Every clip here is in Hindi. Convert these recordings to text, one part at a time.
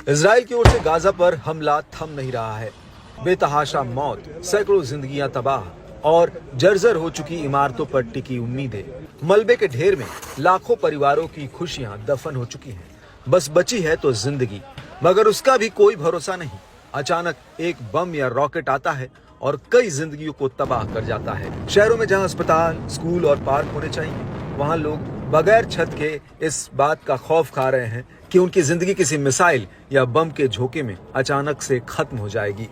इजराइल की ओर से गाजा पर हमला थम नहीं रहा है। बेतहाशा मौत, सैकड़ों जिंदगियां तबाह और जर्जर हो चुकी इमारतों पर टिकी उम्मीदें। मलबे के ढेर में लाखों परिवारों की खुशियां दफन हो चुकी हैं। बस बची है तो जिंदगी, मगर उसका भी कोई भरोसा नहीं। अचानक एक बम या रॉकेट आता है और कई जिंदगियों को तबाह कर जाता है। शहरों में जहां अस्पताल, स्कूल और पार्क होने चाहिए, वहां लोग बगैर छत के इस बात का खौफ खा रहे हैं कि उनकी जिंदगी किसी मिसाइल या बम के झोंके में अचानक से खत्म हो जाएगी।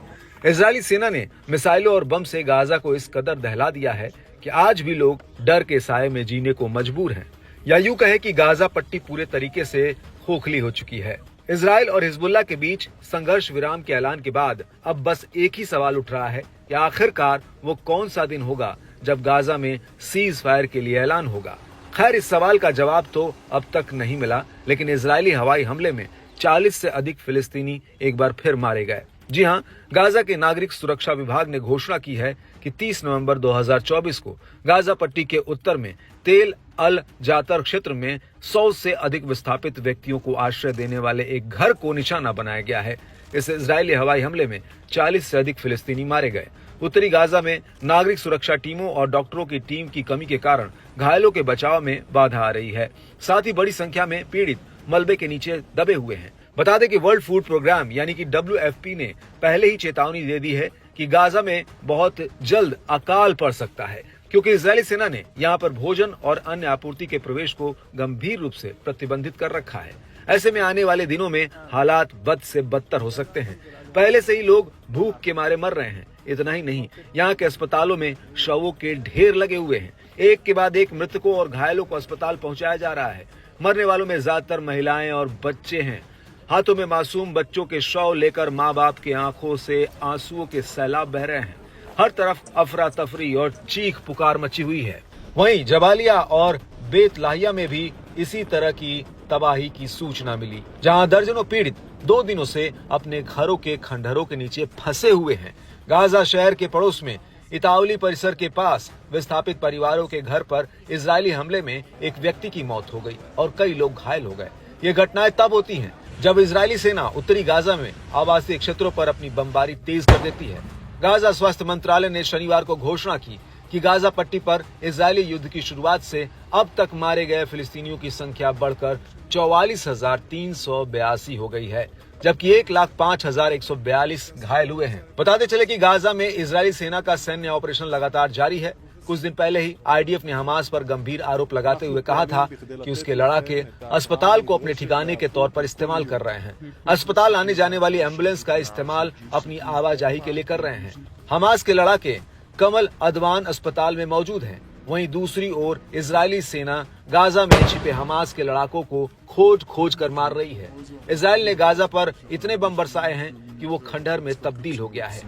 इजरायली सेना ने मिसाइलों और बम से गाजा को इस कदर दहला दिया है कि आज भी लोग डर के साए में जीने को मजबूर हैं। या यूं कहे कि गाजा पट्टी पूरे तरीके से खोखली हो चुकी है। इजराइल और हिजबुल्लाह के बीच संघर्ष विराम के ऐलान के बाद अब बस एक ही सवाल उठ रहा है कि आखिरकार वो कौन सा दिन होगा जब गाजा में सीज फायर के लिए ऐलान होगा। खैर, इस सवाल का जवाब तो अब तक नहीं मिला, लेकिन इजरायली हवाई हमले में 40 से अधिक फिलिस्तीनी एक बार फिर मारे गए। जी हां, गाजा के नागरिक सुरक्षा विभाग ने घोषणा की है कि 30 नवंबर 2024 को गाजा पट्टी के उत्तर में तेल अल जातर क्षेत्र में 100 से अधिक विस्थापित व्यक्तियों को आश्रय देने वाले एक घर को निशाना बनाया गया है। इस इजरायली हवाई हमले में 40 से अधिक फिलिस्तीनी मारे गए। उत्तरी गाजा में नागरिक सुरक्षा टीमों और डॉक्टरों की टीम की कमी के कारण घायलों के बचाव में बाधा आ रही है। साथ ही बड़ी संख्या में पीड़ित मलबे के नीचे दबे हुए हैं। बता दें कि वर्ल्ड फूड प्रोग्राम यानी कि WFP ने पहले ही चेतावनी दे दी है कि गाजा में बहुत जल्द अकाल पड़ सकता है, क्योंकि इजरायली सेना ने यहां पर भोजन और अन्य आपूर्ति के प्रवेश को गंभीर रूप से प्रतिबंधित कर रखा है। ऐसे में आने वाले दिनों में हालात बद से बदतर हो सकते हैं। पहले से ही लोग भूख के मारे मर रहे हैं। इतना ही नहीं, यहाँ के अस्पतालों में शवों के ढेर लगे हुए हैं। एक के बाद एक मृतकों और घायलों को अस्पताल पहुंचाया जा रहा है। मरने वालों में ज्यादातर महिलाएं और बच्चे हैं। हाथों में मासूम बच्चों के शव लेकर माँ बाप की आंखों से आंसुओं के सैलाब बह रहे हैं। हर तरफ अफरा तफरी और चीख पुकार मची हुई है। वहीं जबालिया और बेतलाहिया में भी इसी तरह की तबाही की सूचना मिली, जहां दर्जनों पीड़ित 2 दिनों से अपने घरों के खंडहरों के नीचे फंसे हुए हैं। गाजा शहर के पड़ोस में इतावली परिसर के पास विस्थापित परिवारों के घर पर इजरायली हमले में एक व्यक्ति की मौत हो गई और कई लोग घायल हो गए। ये घटनाएं तब होती हैं जब इजरायली सेना उत्तरी गाजा में आवासीय क्षेत्रों पर अपनी बमबारी तेज कर देती है। गाजा स्वास्थ्य मंत्रालय ने शनिवार को घोषणा की कि गाजा पट्टी पर इजरायली युद्ध की शुरुआत से अब तक मारे गए फिलिस्तीनियों की संख्या बढ़कर 44,382 हो गई है, जबकि 1,05,142 घायल हुए हैं। बताते चले कि गाजा में इजरायली सेना का सैन्य ऑपरेशन लगातार जारी है। कुछ दिन पहले ही IDF ने हमास पर गंभीर आरोप लगाते हुए कहा था कि उसके लड़ाके अस्पताल को अपने ठिकाने के तौर पर इस्तेमाल कर रहे हैं। अस्पताल आने जाने वाली एम्बुलेंस का इस्तेमाल अपनी आवाजाही के लिए कर रहे हैं। हमास के लड़ाके कमल अदवान अस्पताल में मौजूद हैं। वहीं दूसरी ओर इजरायली सेना गाजा में छिपे हमास के लड़ाकों को खोज कर मार रही है। इजराइल ने गाजा पर इतने बम बरसाए हैं कि वो खंडहर में तब्दील हो गया है।